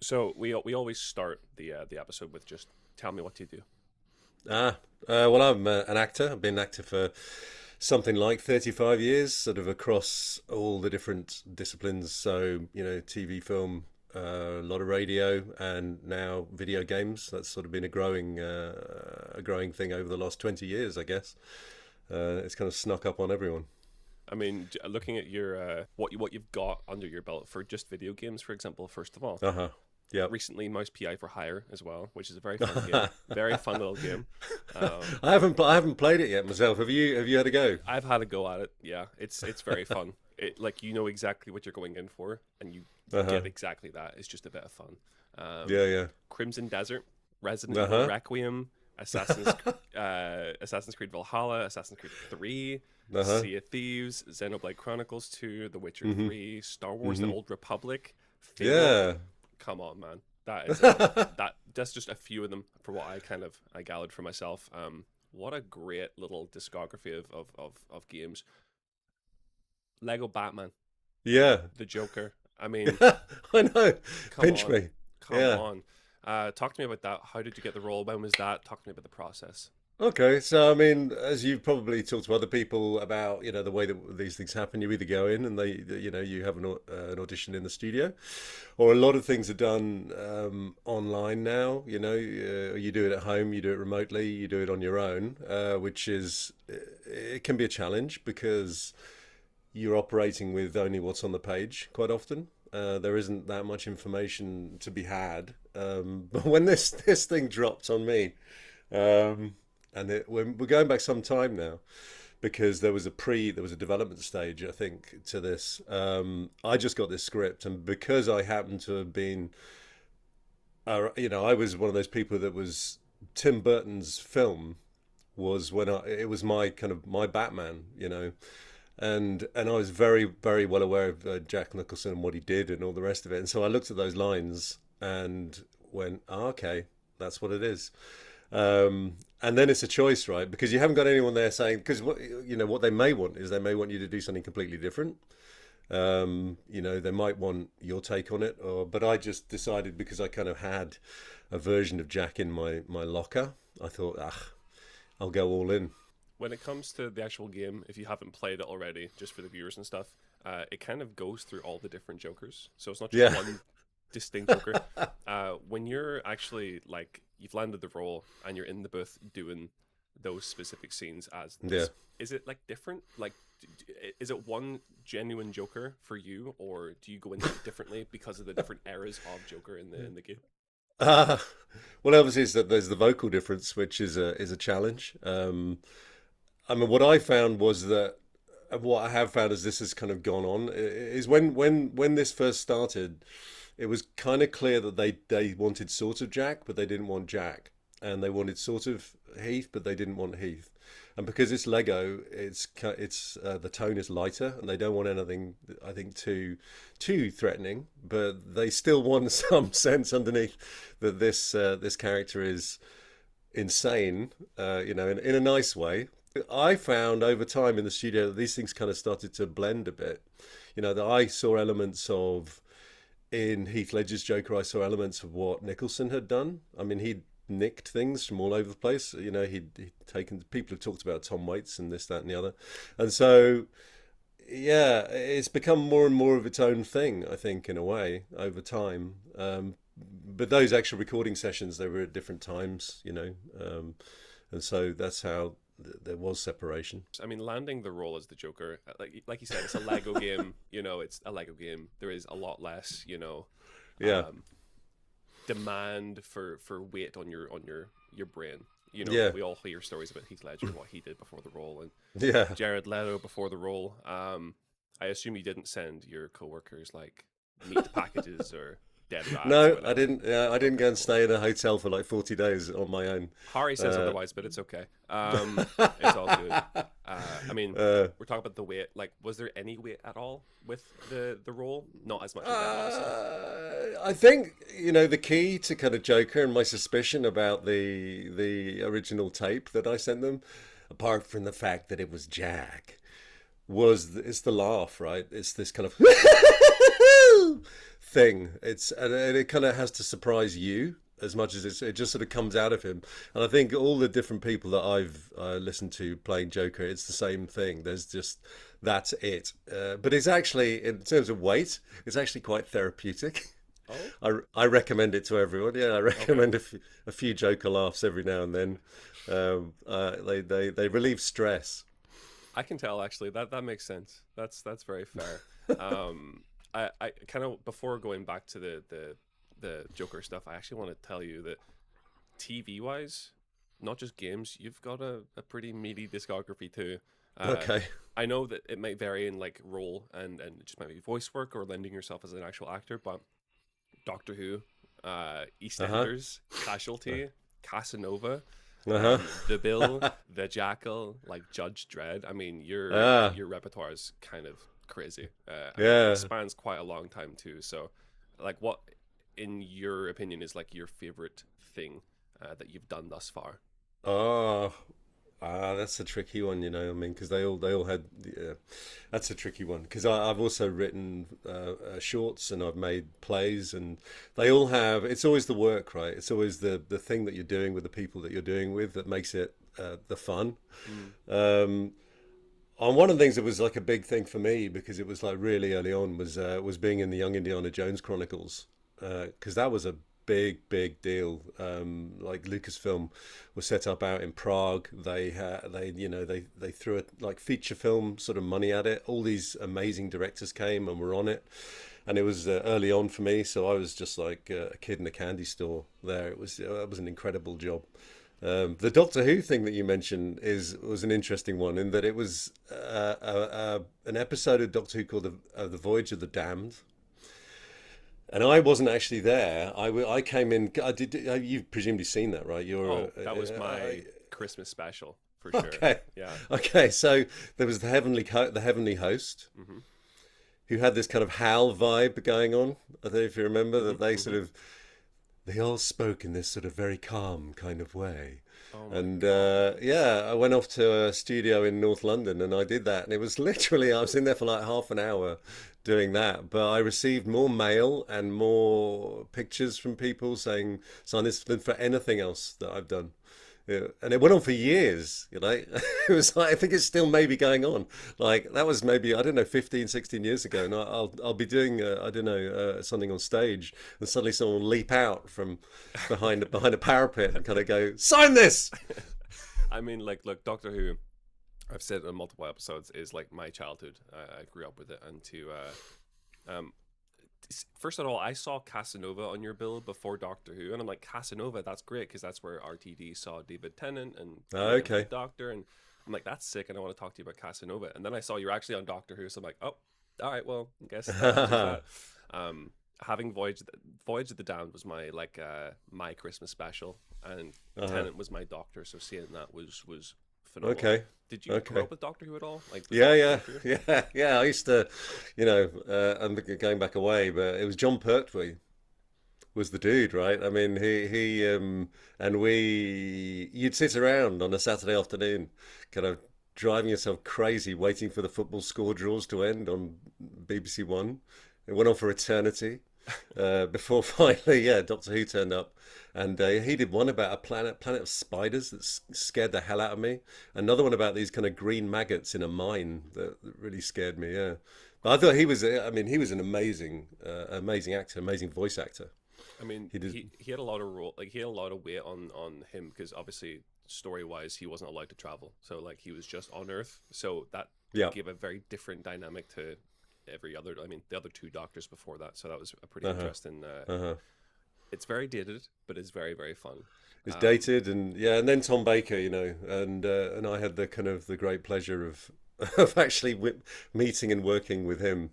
So we always start the episode with just tell me what you do. Well, I'm an actor. I've been an actor for something like 35 years, sort of across all the different disciplines. So, TV, film, a lot of radio, and now video games. That's sort of been a growing thing over the last 20 years, I guess. It's kind of snuck up on everyone. I mean, looking at your what you've got under your belt for just video games, for example. First of all, Uh-huh. Yep. recently Mouse PI for Hire as well, which is a very fun game, very fun little game. Um, I haven't played it yet myself. Have you had a go? I've had a go at it. Yeah, it's very fun. It like you know exactly what you're going in for, and you Uh-huh. get exactly that. It's just a bit of fun. Yeah, yeah. Crimson Desert, Resident Evil Uh-huh. Requiem, Assassin's Creed Valhalla, Assassin's Creed 3, Uh-huh. Sea of Thieves, Xenoblade Chronicles 2, The Witcher Mm-hmm. 3, Star Wars: The Mm-hmm. Old Republic, Fable. Yeah. Come on, man. That's just a few of them for what I gathered for myself. What a great little discography of games. Lego Batman, Yeah. The Joker. I mean, I know. come Pinch on, me. come Yeah. on. Talk to me about that. How did you get the role? When was that? Talk to me about the process. Okay, so I mean, as you've probably talked to other people about, the way that these things happen, you either go in and you have an audition in the studio, or a lot of things are done online now. You do it at home, you do it remotely, you do it on your own, which is it can be a challenge because you're operating with only what's on the page quite often. There isn't that much information to be had. But when this thing dropped on me. We're going back some time now because there was a development stage, I think, to this. I just got this script, and because I happened to have been, I was one of those people that was Tim Burton's film was it was my kind of my Batman, and I was very very well aware of Jack Nicholson and what he did and all the rest of it, and so I looked at those lines and went, okay, that's what it is. And then it's a choice, right? Because you haven't got anyone there saying, because what they may want is they may want you to do something completely different. They might want your take on it, but I just decided because I kind of had a version of Jack in my locker, I thought, I'll go all in. When it comes to the actual game, if you haven't played it already, just for the viewers and stuff, it kind of goes through all the different Jokers. So it's not just Yeah. one distinct Joker. When you're actually like you've landed the role and you're in the booth doing those specific scenes as Yeah. is it like different? Like, is it one genuine Joker for you, or do you go into it differently because of the different eras of Joker in the game? Uh, well, obviously, there's the vocal difference, which is a challenge. I mean, what I found was that what I have found as this has kind of gone on is when this first started, it was kind of clear that they wanted sort of Jack, but they didn't want Jack, and they wanted sort of Heath, but they didn't want Heath. And because it's Lego, it's the tone is lighter, and they don't want anything, I think, too threatening, but they still want some sense underneath that this character is insane, in a nice way. I found over time in the studio that these things kind of started to blend a bit. That I saw elements of in Heath Ledger's Joker. I saw elements of what Nicholson had done. I mean, he'd nicked things from all over the place. He'd taken. People have talked about Tom Waits and this, that, and the other, and so yeah, it's become more and more of its own thing. I think in a way over time. But those actual recording sessions, they were at different times, and so that's how there was separation. I mean, landing the role as the Joker, like you said, it's a Lego game. It's a Lego game. There is a lot less, Yeah, um, demand for weight on your brain. yeah, We all hear stories about Heath Ledger and what he did before the role, and yeah. Jared Leto before the role. I assume you didn't send your coworkers like meat packages or dead rats or No, I whatever. didn't. I didn't go Okay, and cool. stay in a hotel for like 40 days on my own. Harry says Uh, otherwise, but it's okay. It's all good. I mean, uh, we're talking about the weight. Like, was there any weight at all with the role? Not as much as that, obviously. I think the key to kind of Joker and my suspicion about the original tape that I sent them, apart from the fact that it was Jack, it's the laugh, right? It's this kind of thing. And it kind of has to surprise you as much as it just sort of comes out of him. And I think all the different people that I've listened to playing Joker, it's the same thing. There's just that's it. But it's actually, in terms of weight, it's actually quite therapeutic. Oh, I recommend it to everyone. Yeah, I okay. recommend a few Joker laughs every now and then. They relieve stress. I can tell actually that makes sense. That's very fair. Um, I kind of before going back to the Joker stuff, I actually want to tell you that TV wise, not just games, you've got a pretty meaty discography too. Uh, Okay. I know that it might vary in like role and it just might be voice work or lending yourself as an actual actor, but Doctor Who, Uh huh. EastEnders, Casualty, Casanova, Uh huh. The Bill, The Jackal, like Judge Dredd. I mean, Ah. your repertoire is kind of crazy. I mean, it Yeah. spans quite a long time too. So, like, what in your opinion is like your favorite thing that you've done thus far? Oh. That's a tricky one, you know. I mean, because they all had. Yeah, that's a tricky one because I've also written shorts and I've made plays, and they all have. It's always the work, right? It's always the thing that you're doing with the people that you're doing with that makes it the fun. Mm. Um, and one of the things that was like a big thing for me because it was like really early on was being in the Young Indiana Jones Chronicles because that was a big deal. Like Lucasfilm was set up out in Prague. They threw it like feature film sort of money at it. All these amazing directors came and were on it, and it was early on for me. So I was just like a kid in a candy store there. It was an incredible job. The Doctor Who thing that you mentioned was an interesting one in that it was an episode of Doctor Who called the Voyage of the Damned, and I wasn't actually there. I came in. I did. You've presumably seen that, right? Oh, that was my Christmas special for sure. Okay. Yeah. Okay. So there was the heavenly host Hmm. who had this kind of Hal vibe going on. I don't know if you remember Hmm. that Hmm. they all spoke in this sort of very calm kind of way. Oh my And God. yeah, I went off to a studio in North London and I did that. And it was literally, I was in there for like half an hour doing that. But I received more mail and more pictures from people saying, sign this than for anything else that I've done. Yeah, and it went on for years, you know. It was like, I think it's still maybe going on. Like that was maybe, I don't know, 15, 16 years ago. And I'll be doing, I don't know, something on stage and suddenly someone will leap out from behind a parapet and kind of go, sign this. I mean, like, look, Doctor Who. I've said on multiple episodes is like my childhood. I grew up with it, and um, first of all, I saw Casanova on your bill before Doctor Who, and I'm like, Casanova, that's great because that's where RTD saw David Tennant and Oh, made him the okay. Doctor, and I'm like, that's sick, and I want to talk to you about Casanova. And then I saw you're actually on Doctor Who, so I'm like, oh, all right, well, I guess that answers that. Um, having Voyage of the Damned was my my Christmas special, and Uh-huh. Tennant was my Doctor, so seeing that was phenomenal. Okay. Did you grow Okay. up with Doctor Who at all? Like, was Yeah, that yeah, big for you? yeah. I used to, I'm going back away, but it was John Pertwee was the dude, right? I mean, and you'd sit around on a Saturday afternoon, kind of driving yourself crazy, waiting for the football score draws to end on BBC One. It went on for eternity before finally, yeah, Doctor Who turned up, and he did one about a planet of spiders that scared the hell out of me. Another one about these kind of green maggots in a mine that really scared me. Yeah, but I thought he was, I mean, he was an amazing actor, amazing voice actor. I mean, He did. he had a lot of role, like he had a lot of weight on him because obviously story wise he wasn't allowed to travel, so like he was just on Earth, so that Yeah. gave a very different dynamic to every other. I mean, the other two doctors before that, so that was a pretty Uh-huh. interesting. Uh-huh. It's very dated, but it's very fun. It's Um, dated, and yeah, and then Tom Baker, and I had the kind of the great pleasure of of actually meeting and working with him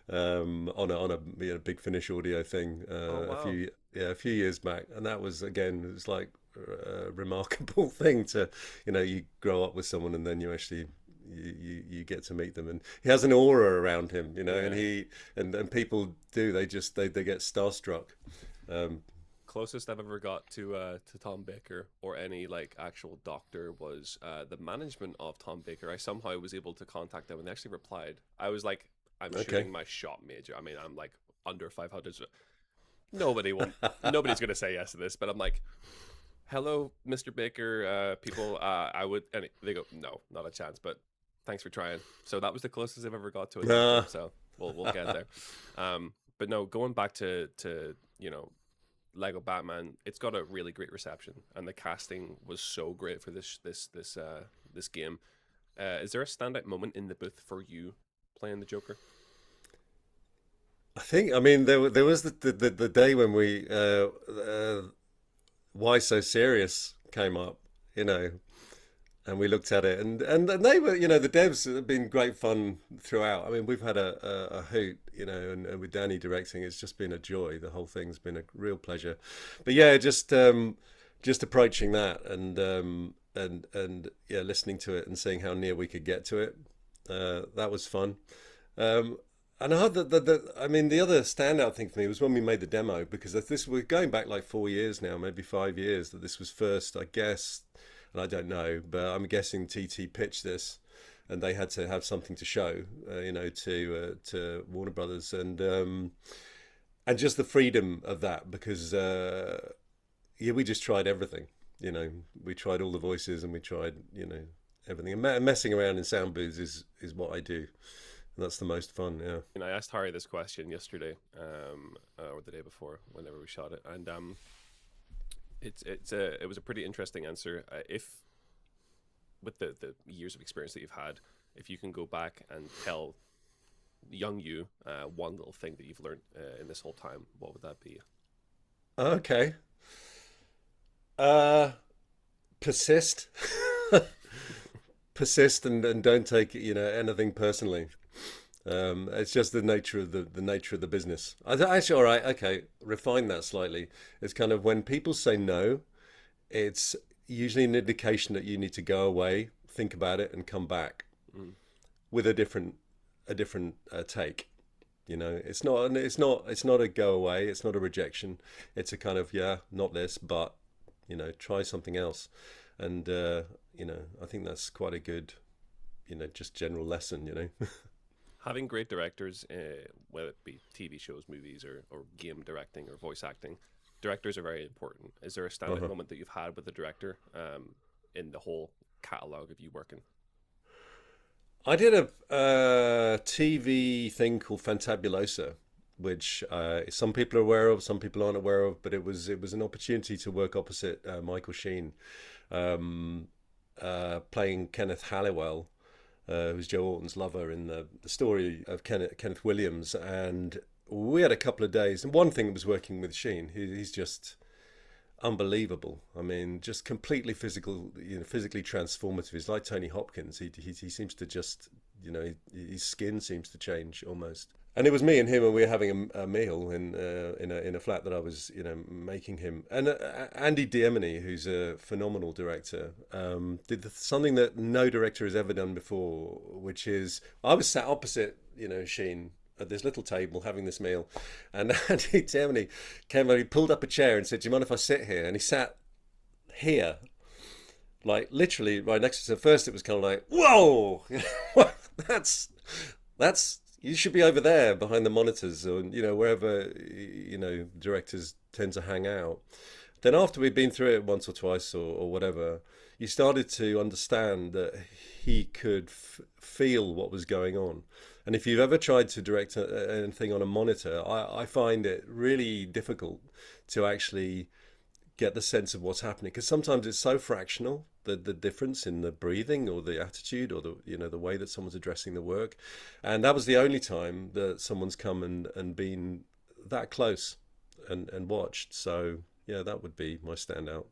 on a Big Finish audio thing oh wow. a few years back, and that was again it was like a remarkable thing to you grow up with someone and then you actually you get to meet them, and he has an aura around him, and Yeah. he and people do they get starstruck. Um, Closest I've ever got to Tom Baker or any like actual doctor was the management of Tom Baker. I somehow was able to contact them and they actually replied. I was like, I'm okay. shooting my shot, major. I mean, I'm like under 500. Nobody will. Nobody's gonna say yes to this. But I'm like, hello, Mr. Baker. People, I would. And they go, no, not a chance. But thanks for trying. So that was the closest I've ever got to a 10. Nah. So we'll get there. But no, going back to Lego Batman, it's got a really great reception, and the casting was so great for this game. Is there a standout moment in the booth for you playing the Joker? I mean, there was the day when we Why So Serious came up, you know, and we looked at it, and they were, the devs have been great fun throughout. I mean, we've had a hoot, and with Danny directing, it's just been a joy. The whole thing's been a real pleasure. But yeah, just approaching that and yeah, listening to it and seeing how near we could get to it, that was fun. Um, and I had I mean, the other standout thing for me was when we made the demo, because we're going back like 4 years now, maybe 5 years, that this was first, I guess, and I don't know, but I'm guessing TT pitched this, and they had to have something to show, to Warner Brothers, and just the freedom of that, because yeah, we just tried everything, we tried all the voices, and we tried, everything, and messing around in sound booths is what I do. That's the most fun, yeah. And I asked Harry this question yesterday, or the day before, whenever we shot it, and it was a pretty interesting answer. If with the years of experience that you've had, if you can go back and tell young you one little thing that you've learned in this whole time, what would that be? Okay. Persist. Persist, and don't take anything personally. It's just the nature of the nature of the business. Actually, all right, okay, refine that slightly. It's kind of when people say no, it's usually an indication that you need to go away, think about it, and come back with a different take. It's not a go away. It's not a rejection. It's a kind of, yeah, not this, but try something else. And I think that's quite a good, just general lesson. Having great directors, whether it be TV shows, movies, or game directing or voice acting, directors are very important. Is there a standout moment that you've had with a director in the whole catalog of you working? I did a TV thing called Fantabulosa, which some people are aware of, some people aren't aware of, but it was an opportunity to work opposite Michael Sheen, playing Kenneth Halliwell, who's Joe Orton's lover in the story of Kenneth Williams. And we had a couple of days, and one thing was working with Sheen. He's just unbelievable. I mean, just completely physically transformative. He's like Tony Hopkins. He seems to just, his skin seems to change almost. And it was me and him, and we were having a meal in a flat that I was, making him. And Andy Diemeny, who's a phenomenal director, did something that no director has ever done before, which is I was sat opposite, Sheen at this little table having this meal, and Andy Diemeny came over, he pulled up a chair and said, "Do you mind if I sit here?" And he sat here, like literally right next to us. At first, it was kind of like, "Whoa, that's." You should be over there behind the monitors, or wherever directors tend to hang out. Then after we'd been through it once or twice or whatever, you started to understand that he could feel what was going on. And if you've ever tried to direct anything on a monitor, I find it really difficult to actually get the sense of what's happening, because sometimes it's so fractional, the difference in the breathing or the attitude or the way that someone's addressing the work. And that was the only time that someone's come and been that close and watched. So yeah, that would be my standout.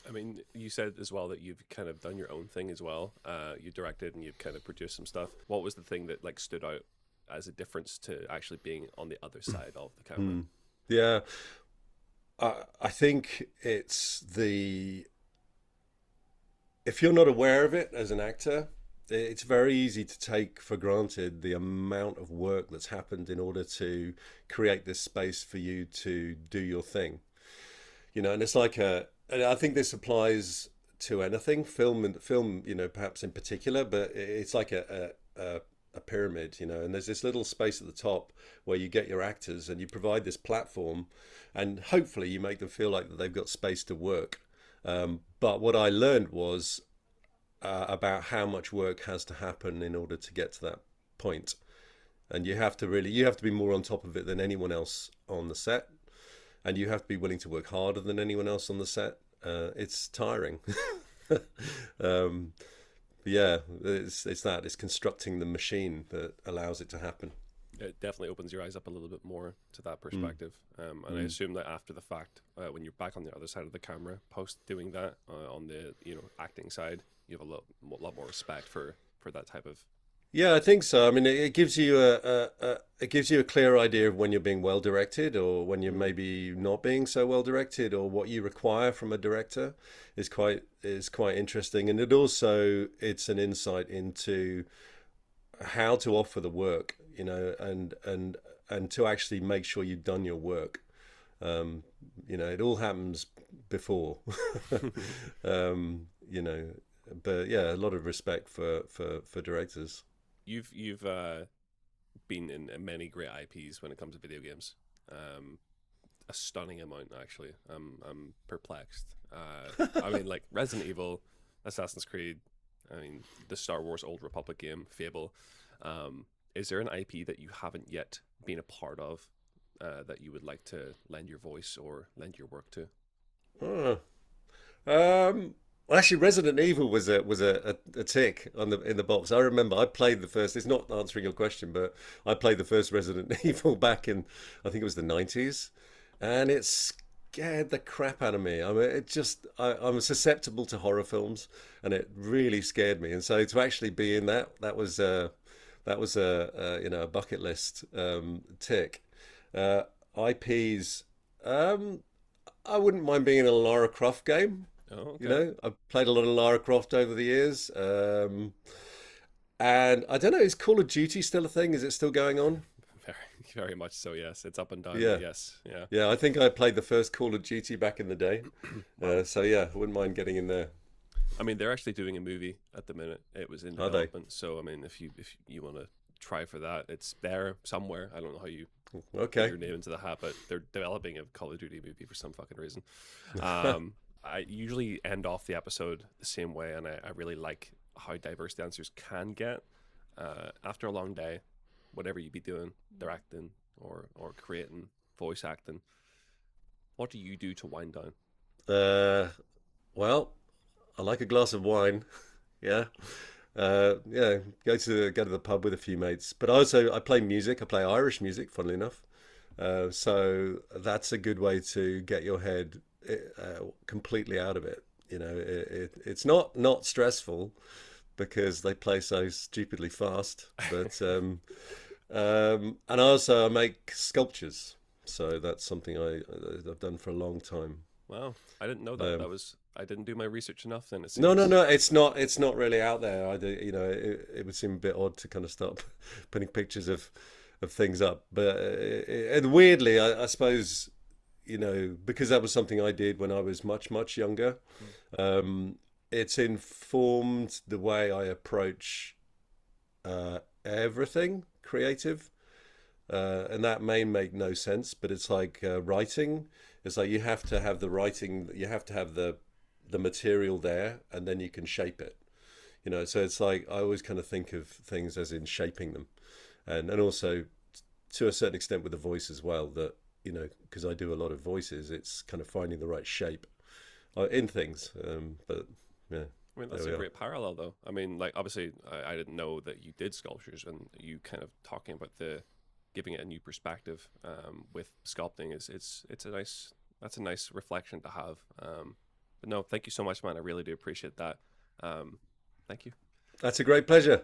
I mean, you said as well that you've kind of done your own thing as well. You directed and you've kind of produced some stuff. What was the thing that like stood out as a difference to actually being on the other side of the camera? Yeah, I think it's if you're not aware of it as an actor, it's very easy to take for granted the amount of work that's happened in order to create this space for you to do your thing. And it's like and I think this applies to anything, film, perhaps in particular, but it's like a a pyramid, and there's this little space at the top where you get your actors and you provide this platform, and hopefully you make them feel like that they've got space to work. But what I learned was about how much work has to happen in order to get to that point, and you have to be more on top of it than anyone else on the set, and you have to be willing to work harder than anyone else on the set. It's tiring. um, yeah, it's constructing the machine that allows it to happen. It definitely opens your eyes up a little bit more to that Mm. perspective. And I Mm. assume that after the fact, when you're back on the other side of the camera, post doing that on the acting side, you have a lot more respect for that type of. Yeah, I think so. I mean, it gives you it gives you a clear idea of when you're being well directed, or when you're Mm, maybe not being so well directed, or what you require from a director is quite interesting. And it's an insight into how to offer the work, and to actually make sure you've done your work. It all happens before, um, you know, but yeah, a lot of respect for directors. you've been in many great IPs when it comes to video games. Um, a stunning amount, actually. I'm perplexed. I mean, like Resident Evil, Assassin's Creed. I mean, the Star Wars Old Republic game, Fable. Is there an IP that you haven't yet been a part of that you would like to lend your voice or lend your work to? Oh. Well, actually, Resident Evil was a tick in the box. I remember I played the first. It's not answering your question, but I played the first Resident Evil back in, I think it was the 90s, and it scared the crap out of me. I mean, I'm susceptible to horror films, and it really scared me. And so to actually be in that was a bucket list tick. Uh, IPs. Um, I wouldn't mind being in a Lara Croft game. Oh, okay. I've played a lot of Lara Croft over the years. And I don't know, is Call of Duty still a thing? Is it still going on? Very, very much so. Yes, it's up and down, but Yeah. yes, yeah. Yeah, I think I played the first Call of Duty back in the day. Wow. So yeah, I wouldn't mind getting in there. I mean, they're actually doing a movie at the minute. It was in Are they? development, so I mean, if you want to try for that, it's there somewhere. I don't know how you put Okay. your name into the hat, but they're developing a Call of Duty movie for some fucking reason. Um, I usually end off the episode the same way, and I really like how diverse the answers can get. After a long day, whatever you be doing, directing or creating, voice acting, what do you do to wind down? Uh, well, I like a glass of wine. Yeah. Yeah, go to the pub with a few mates. But I play music. I play Irish music, funnily enough. So that's a good way to get your head completely out of it. It's not stressful because they play so stupidly fast. But and I make sculptures, so that's something I've done for a long time. Wow, I didn't know that. Um, I didn't do my research enough. Then it no, no, seems. no. It's not really out there. I do, it would seem a bit odd to kind of start putting pictures of things up. But and weirdly, I suppose because that was something I did when I was much much younger. Um, it's informed the way I approach everything creative, and that may make no sense, but it's like writing. It's like you have to have the writing, you have to have the material there, and then you can shape it. So it's like I always kind of think of things as in shaping them, and also to a certain extent with the voice as well. That because I do a lot of voices, it's kind of finding the right shape in things. But yeah, I mean, there that's a we are. great parallel, though. I mean, like obviously, I didn't know that you did sculptures, and you kind of talking about the giving it a new perspective with sculpting is it's a nice that's a nice reflection to have. But no, thank you so much, man. I really do appreciate that. Um, thank you. That's a great pleasure.